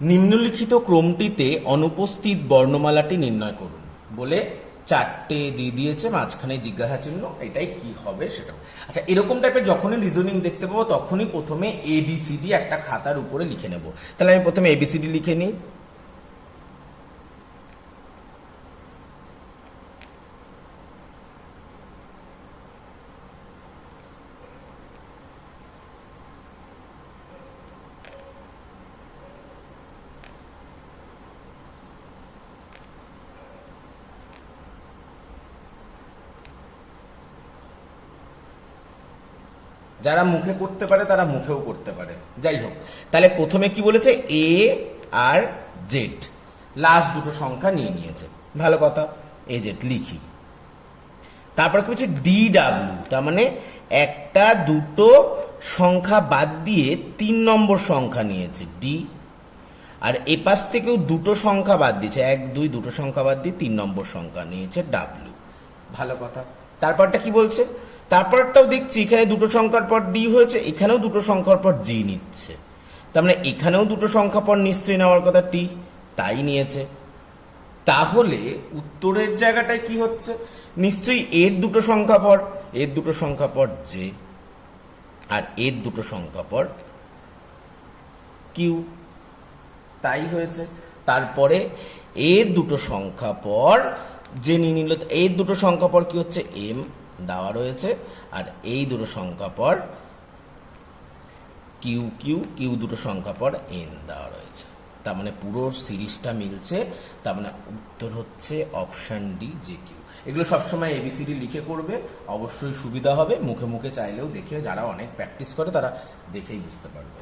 নিম্নলিখিত ক্রমটিতে অনুপস্থিত বর্ণমালাটি নির্ণয় করুন বলে চারটে দিয়ে দিয়েছে, মাঝখানে জিজ্ঞাসা চিহ্ন, এটাই কি হবে সেটা। আচ্ছা, এরকম টাইপের যখনই রিজনিং দেখতে পাবো তখনই প্রথমে এবিসিডি একটা খাতার উপরে লিখে নেব। তাহলে আমি প্রথমে এবিসিডি লিখে নিই। যারা মুখে করতে পারে তারা মুখেও করতে পারে, যাই হোক। তাহলে প্রথমে কি বলেছে, এ আর জেড, লাস্ট দুটো সংখ্যা নিয়ে নিয়েছে, ভালো কথা, এ জেড লিখি। তারপর কি হচ্ছে, ডি ডাব্লিউ, তার মানে একটা দুটো সংখ্যা বাদ দিয়ে 3 নম্বর সংখ্যা নিয়েছে ডি, আর এপাশ থেকেও দুটো সংখ্যা বাদ দিয়েছে, 1 2 দুটো সংখ্যা বাদ দিয়ে 3 নম্বর সংখ্যা নিয়েছে ডাব্লিউ, ভালো কথা। তারপরটা কি বলছে, তারপরটাও দেখছি এখানে দুটো সংখ্যার পর ডি হয়েছে, এখানেও দুটো সংখ্যার পর জি নিচ্ছে, তার মানে এখানেও দুটো সংখ্যা পর নিশ্চয়ই নেওয়ার কথা টি, তাই নিয়েছে। তাহলে উত্তরের জায়গাটায় কি হচ্ছে, নিশ্চয়ই এর দুটো সংখ্যা পর, এর দুটো সংখ্যা পর জে, আর এর দুটো সংখ্যা পর কিউ, তাই হয়েছে। তারপরে এর দুটো সংখ্যা পর যে নিয়ে নিল, এর দুটো সংখ্যা পর কি হচ্ছে, এম দেওয়া রয়েছে, আর এই দুটো সংখ্যা পর কিউ কিউ, কিউ দুটো সংখ্যা পর এন দেওয়া রয়েছে, তার মানে পুরো সিরিজটা মিলছে, তার মানে উত্তর হচ্ছে অপশন ডি জে কিউ। এগুলো সবসময় এবিসিডি লিখে করবে, অবশ্যই সুবিধা হবে, মুখে মুখে চাইলেও দেখে, যারা অনেক প্র্যাকটিস করে তারা দেখেই বুঝতে পারবে।